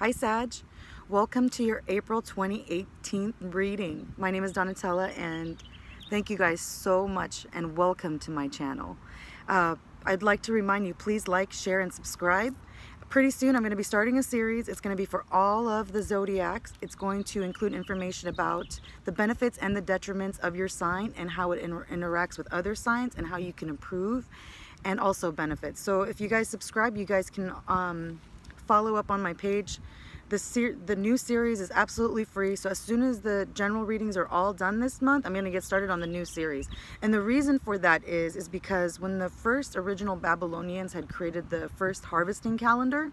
Hi Sag, welcome to your April 2018 reading. My name is Donatella and thank you guys so much and welcome to my channel. I'd like to remind you, please like, share, and subscribe. Pretty soon I'm going to be starting a series. It's going to be for all of the zodiacs. It's going to include information about the benefits and the detriments of your sign and how it interacts with other signs and how you can improve, and also benefits. So if you guys subscribe, you guys can follow up on my page. The new series is absolutely free, so as soon as the general readings are all done this month, I'm going to get started on the new series. And the reason for that is because when the first original Babylonians had created the first harvesting calendar,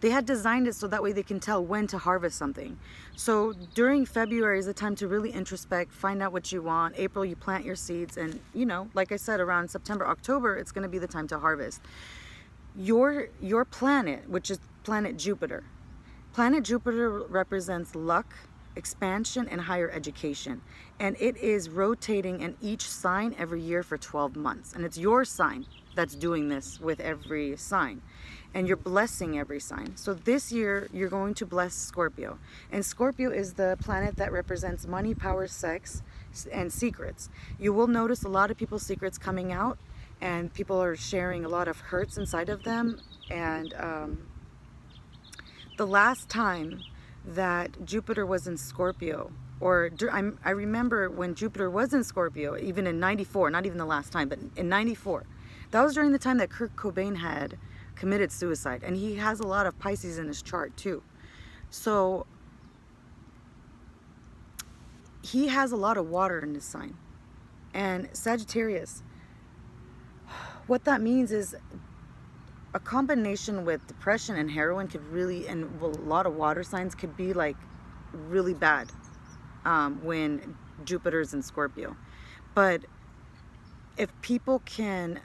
they had designed it so that way they can tell when to harvest something. So during February is the time to really introspect, find out what you want. April, you plant your seeds, and like I said, around September, October, it's going to be the time to harvest. Your planet, which is planet Jupiter. Planet Jupiter represents luck, expansion, and higher education. And it is rotating in each sign every year for 12 months. And it's your sign that's doing this with every sign. And you're blessing every sign. So this year, you're going to bless Scorpio. And Scorpio is the planet that represents money, power, sex, and secrets. You will notice a lot of people's secrets coming out, and people are sharing a lot of hurts inside of them. And the last time that Jupiter was in Scorpio, I remember when Jupiter was in Scorpio, even in 94, not even the last time, but in 94, that was during the time that Kurt Cobain had committed suicide. And he has a lot of Pisces in his chart too. So he has a lot of water in his sign. And Sagittarius, what that means is a combination with depression and heroin could really, and a lot of water signs could be like really bad when Jupiter's in Scorpio. But if people can,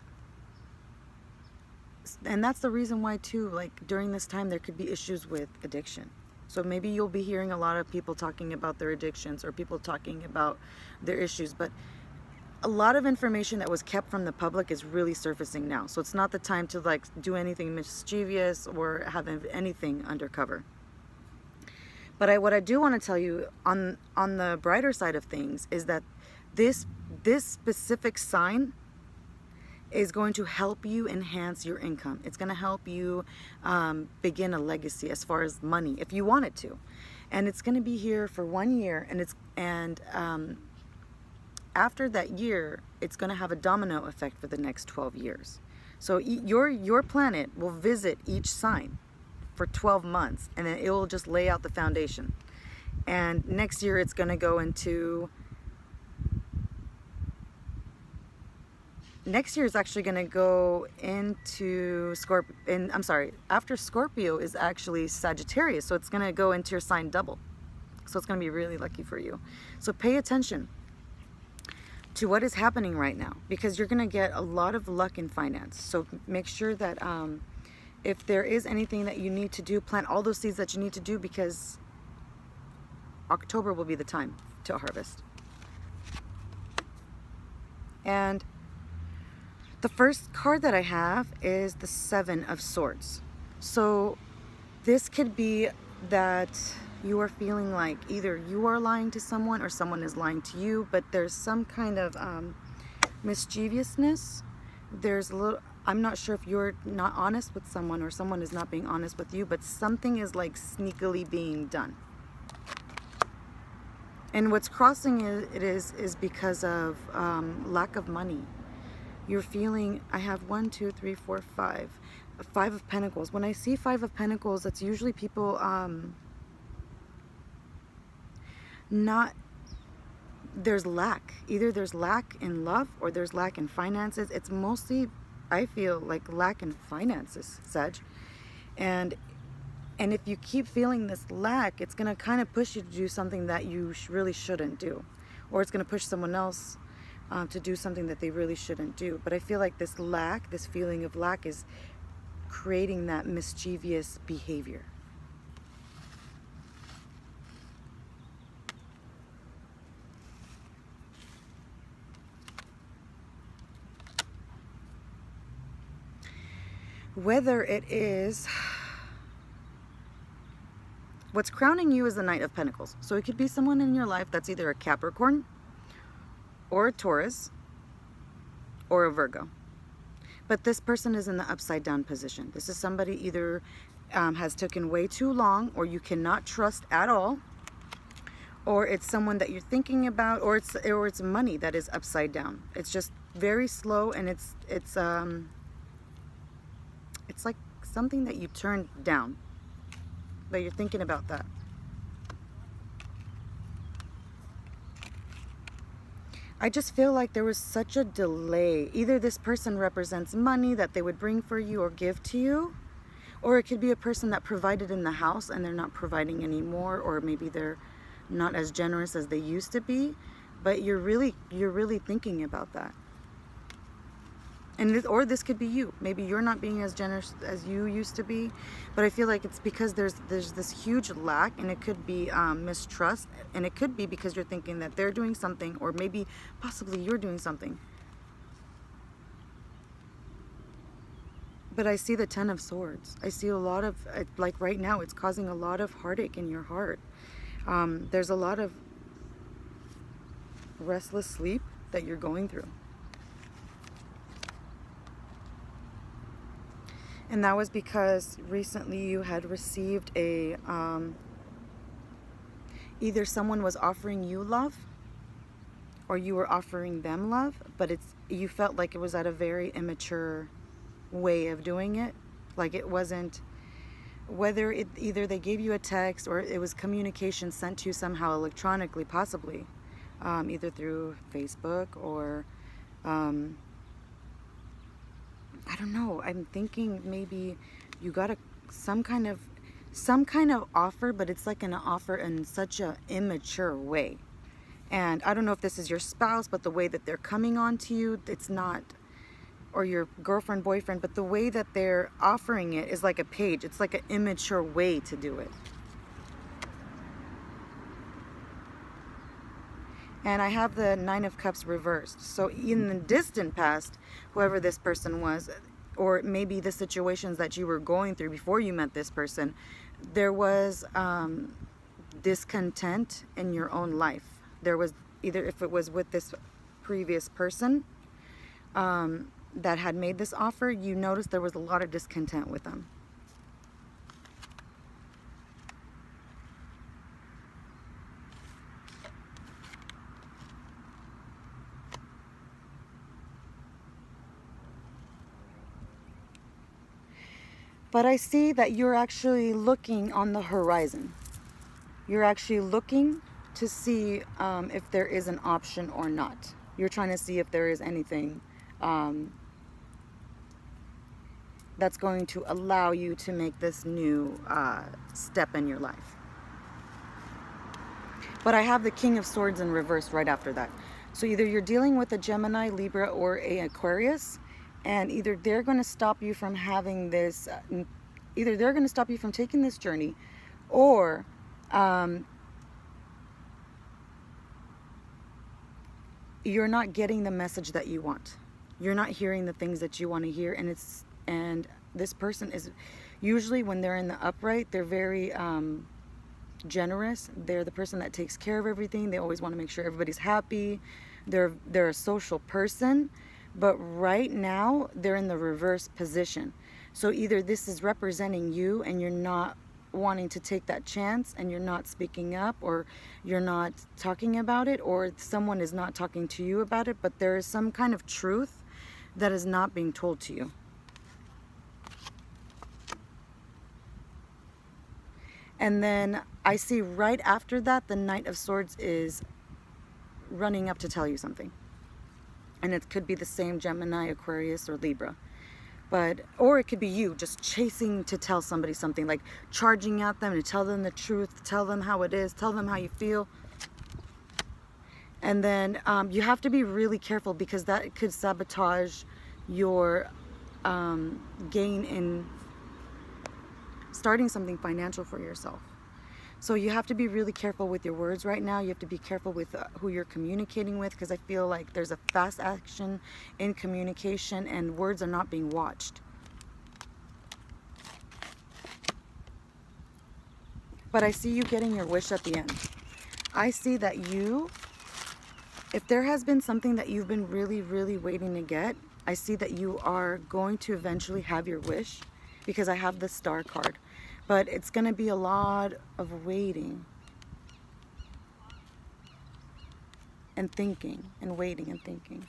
and that's the reason why too, like during this time there could be issues with addiction. So maybe you'll be hearing a lot of people talking about their addictions or people talking about their issues, but a lot of information that was kept from the public is really surfacing now. So it's not the time to like do anything mischievous or have anything undercover. But what I do want to tell you on the brighter side of things is that this specific sign is going to help you enhance your income. It's going to help you begin a legacy as far as money, if you want it to. And it's going to be here for 1 year, and after that year, it's going to have a domino effect for the next 12 years. So your planet will visit each sign for 12 months, and then it will just lay out the foundation. And next year, it's going to go into... Next year is actually going to go into Scorpio. And I'm sorry, after Scorpio is actually Sagittarius, so it's going to go into your sign double. So it's going to be really lucky for you. So pay attention to what is happening right now, because you're going to get a lot of luck in finance. So make sure that if there is anything that you need to do, plant all those seeds that you need to do, because October will be the time to harvest. And the first card that I have is the Seven of Swords. So this could be that you are feeling like either you are lying to someone or someone is lying to you, but there's some kind of mischievousness. There's a little, I'm not sure if you're not honest with someone or someone is not being honest with you, but something is like sneakily being done. And what's crossing is because of lack of money. You're feeling, I have 1, 2, 3, 4, 5. 5 of Pentacles. When I see 5 of Pentacles, that's usually people there's lack. Either there's lack in love or there's lack in finances. It's mostly, I feel like, lack in finances, Sag. And if you keep feeling this lack, it's going to kind of push you to do something that you really shouldn't do. Or it's going to push someone else to do something that they really shouldn't do. But I feel like this lack, this feeling of lack, is creating that mischievous behavior. Whether it is what's crowning you is the Knight of Pentacles. So it could be someone in your life that's either a Capricorn or a Taurus or a Virgo. But this person is in the upside down position. This is somebody either has taken way too long, or you cannot trust at all, or it's someone that you're thinking about, or it's money that is upside down. It's just very slow, and it's like something that you turned down, but you're thinking about that. I just feel like there was such a delay. Either this person represents money that they would bring for you or give to you, or it could be a person that provided in the house and they're not providing anymore, or maybe they're not as generous as they used to be, but you're really thinking about that. And this could be you. Maybe you're not being as generous as you used to be, but I feel like it's because there's this huge lack, and it could be mistrust, and it could be because you're thinking that they're doing something, or maybe possibly you're doing something. But I see the Ten of Swords. I see a lot of, like right now, it's causing a lot of heartache in your heart. There's a lot of restless sleep that you're going through. And that was because recently you had received a, either someone was offering you love, or you were offering them love, but you felt like it was at a very immature way of doing it. Like it wasn't, whether either they gave you a text, or it was communication sent to you somehow electronically, possibly, either through Facebook or, I don't know. I'm thinking maybe you got some kind of offer, but it's like an offer in such a immature way. And I don't know if this is your spouse, but the way that they're coming on to you, it's not, or your girlfriend, boyfriend, but the way that they're offering it is like a page. It's like an immature way to do it. And I have the Nine of Cups reversed. So in the distant past, whoever this person was, or maybe the situations that you were going through before you met this person, there was discontent in your own life. There was, either if it was with this previous person that had made this offer, you noticed there was a lot of discontent with them. But I see that you're actually looking on the horizon. You're actually looking to see if there is an option or not. You're trying to see if there is anything that's going to allow you to make this new step in your life. But I have the King of Swords in reverse right after that. So either you're dealing with a Gemini, Libra, or an Aquarius, and either they're going to stop you from having this, either they're going to stop you from taking this journey, or you're not getting the message that you want. You're not hearing the things that you want to hear, and this person is usually, when they're in the upright, they're very generous. They're the person that takes care of everything. They always want to make sure everybody's happy. They're a social person. But right now, they're in the reverse position. So either this is representing you and you're not wanting to take that chance and you're not speaking up, or you're not talking about it, or someone is not talking to you about it, but there is some kind of truth that is not being told to you. And then I see right after that, the Knight of Swords is running up to tell you something. And it could be the same Gemini, Aquarius, or Libra. Or it could be you just chasing to tell somebody something, like charging at them to tell them the truth, tell them how it is, tell them how you feel. And then you have to be really careful, because that could sabotage your gain in starting something financial for yourself. So you have to be really careful with your words right now. You have to be careful with who you're communicating with, because I feel like there's a fast action in communication and words are not being watched. but I see you getting your wish at the end. I see that you, if there has been something that you've been really, really waiting to get, I see that you are going to eventually have your wish, because I have the Star card. But it's going to be a lot of waiting and thinking and waiting and thinking.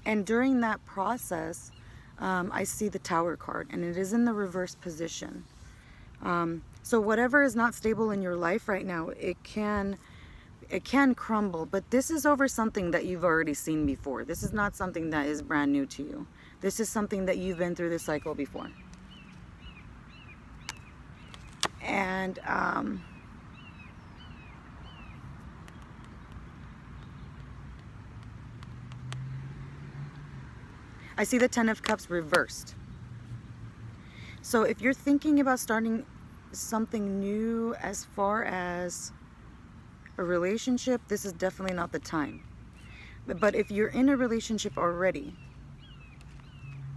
And during that process, I see the Tower card, and it is in the reverse position. So whatever is not stable in your life right now, it can crumble, but this is over something that you've already seen before. This is not something that is brand new to you. This is something that you've been through this cycle before. And I see the Ten of Cups reversed. So if you're thinking about starting something new as far as a relationship, this is definitely not the time. But if you're in a relationship already,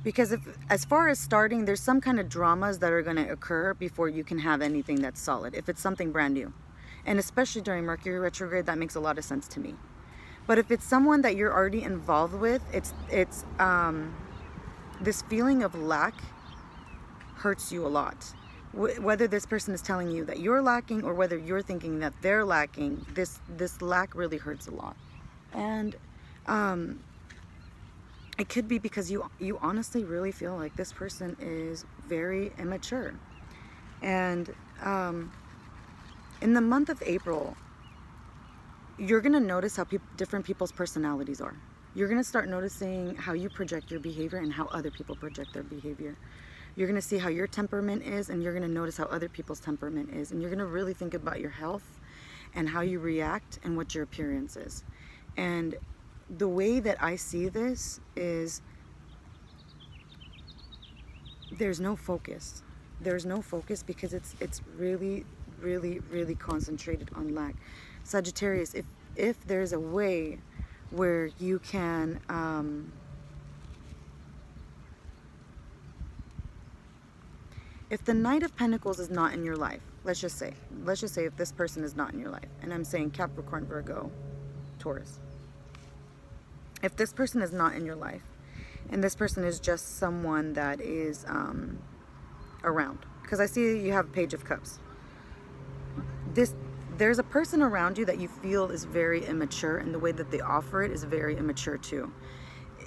because if, as far as starting, there's some kind of dramas that are going to occur before you can have anything that's solid, if it's something brand new. And especially during Mercury retrograde, that makes a lot of sense to me. But if it's someone that you're already involved with, it's this feeling of lack hurts you a lot. Whether this person is telling you that you're lacking or whether you're thinking that they're lacking, this lack really hurts a lot. And it could be because you honestly really feel like this person is very immature. And in the month of April, you're going to notice how different people's personalities are. You're going to start noticing how you project your behavior and how other people project their behavior. You're going to see how your temperament is, and you're going to notice how other people's temperament is. And you're going to really think about your health and how you react and what your appearance is. And the way that I see this is there's no focus. There's no focus because it's really, really, really concentrated on lack. Sagittarius, if there's a way where you can if the Knight of Pentacles is not in your life, let's just say if this person is not in your life, and I'm saying Capricorn, Virgo, Taurus, if this person is not in your life and this person is just someone that is around, because I see you have Page of Cups, there's a person around you that you feel is very immature, and the way that they offer it is very immature too.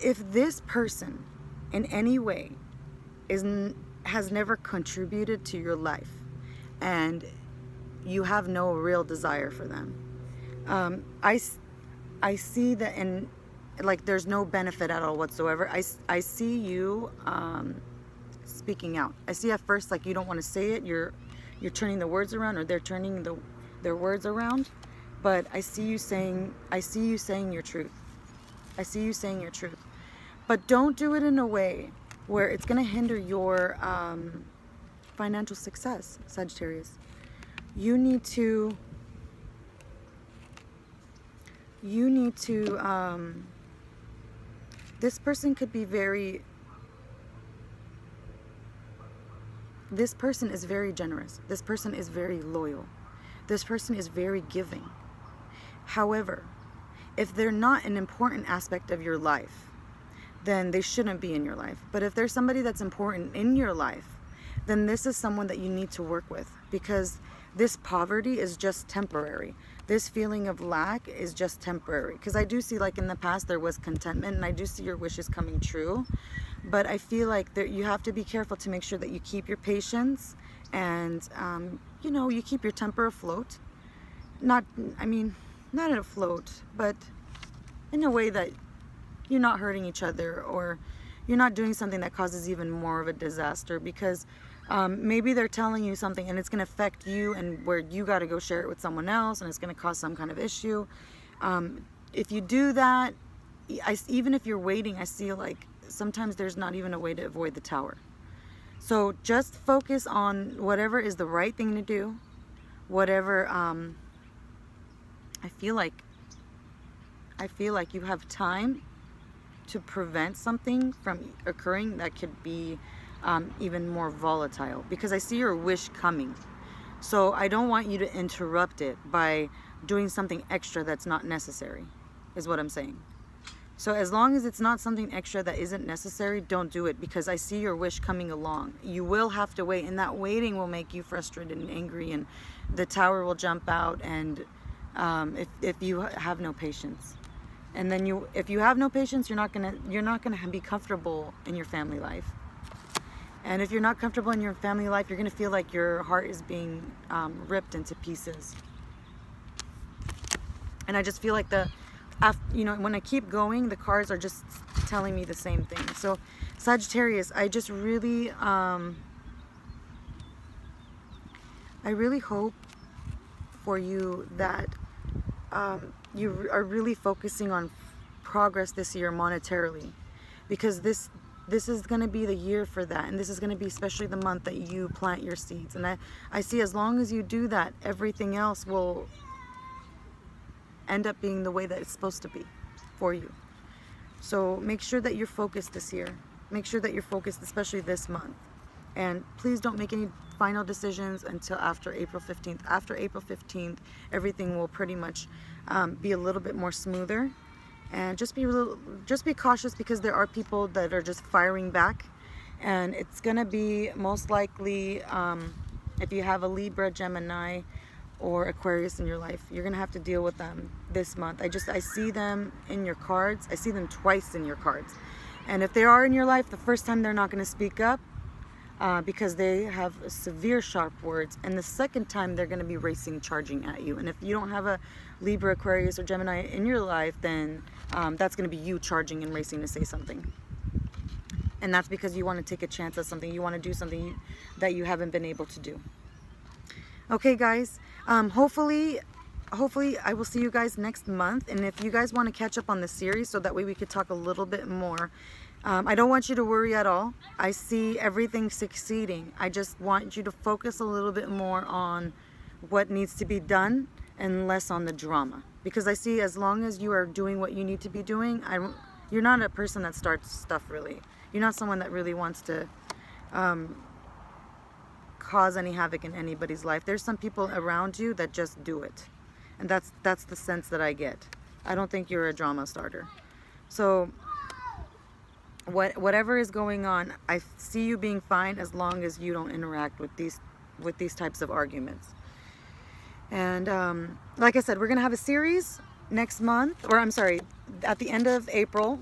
If this person in any way has never contributed to your life and you have no real desire for them, I see that in like there's no benefit at all whatsoever. I see you speaking out. I see at first like you don't want to say it, you're turning the words around, or they're turning their words around, but I see you saying your truth. I see you saying your truth. But don't do it in a way where it's going to hinder your financial success, Sagittarius. You need to this person could be this person is very generous. This person is very loyal. This person is very giving. However, if they're not an important aspect of your life, then they shouldn't be in your life. But if there's somebody that's important in your life, then this is someone that you need to work with, because this poverty is just temporary. This feeling of lack is just temporary. Because I do see, like in the past, there was contentment, and I do see your wishes coming true. But I feel like you have to be careful to make sure that you keep your patience and, you keep your temper afloat. Not afloat, but in a way that you're not hurting each other, or you're not doing something that causes even more of a disaster, because maybe they're telling you something and it's going to affect you, and where you got to go share it with someone else, and it's going to cause some kind of issue. If you do that, even if you're waiting, I see like sometimes there's not even a way to avoid the Tower. So just focus on whatever is the right thing to do, whatever. I feel like you have time to prevent something from occurring that could be even more volatile, because I see your wish coming. So I don't want you to interrupt it by doing something extra that's not necessary, is what I'm saying. So as long as it's not something extra that isn't necessary, don't do it, because I see your wish coming along. You will have to wait, and that waiting will make you frustrated and angry, and the tower will jump out, and if you have no patience. And then if you have no patience, you're not gonna be comfortable in your family life. And if you're not comfortable in your family life, you're gonna feel like your heart is being ripped into pieces. And I just feel like when I keep going, the cards are just telling me the same thing. So Sagittarius, I just really, I really hope for you that you are really focusing on progress this year monetarily, because this is going to be the year for that, and this is going to be especially the month that you plant your seeds. And I see as long as you do that, everything else will end up being the way that it's supposed to be for you. So make sure that you're focused this year. Make sure that you're focused, especially this month. And please don't make any final decisions until after April 15th. After April 15th, everything will pretty much be a little bit more smoother. And just be cautious, because there are people that are just firing back, and it's gonna be most likely if you have a Libra, Gemini, or Aquarius in your life, you're gonna have to deal with them this month. I see them in your cards. I see them twice in your cards. And if they are in your life, the first time they're not gonna speak up because they have severe sharp words, and the second time they're gonna be racing, charging at you. And if you don't have a Libra, Aquarius, or Gemini in your life, then that's gonna be you charging and racing to say something. And that's because you wanna take a chance at something. You wanna do something that you haven't been able to do. Okay, guys, hopefully I will see you guys next month. And if you guys want to catch up on the series, so that way we could talk a little bit more, I don't want you to worry at all. I see everything succeeding. I just want you to focus a little bit more on what needs to be done and less on the drama, because I see as long as you are doing what you need to be doing, you're not a person that starts stuff, really. You're not someone that really wants to cause any havoc in anybody's life. There's some people around you that just do it, and that's the sense that I get. I don't think you're a drama starter. So whatever is going on, I see you being fine as long as you don't interact with these types of arguments. And like I said, we're gonna have a series next month, or I'm sorry, at the end of April,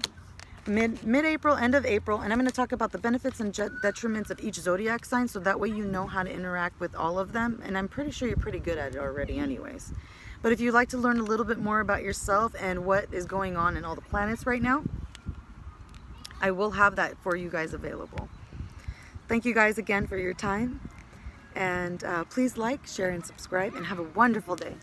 mid-April, end of April, and I'm going to talk about the benefits and detriments of each zodiac sign, so that way you know how to interact with all of them. And I'm pretty sure you're pretty good at it already anyways. But if you'd like to learn a little bit more about yourself and what is going on in all the planets right now, I will have that for you guys available. Thank you guys again for your time, and please like, share, and subscribe, and have a wonderful day.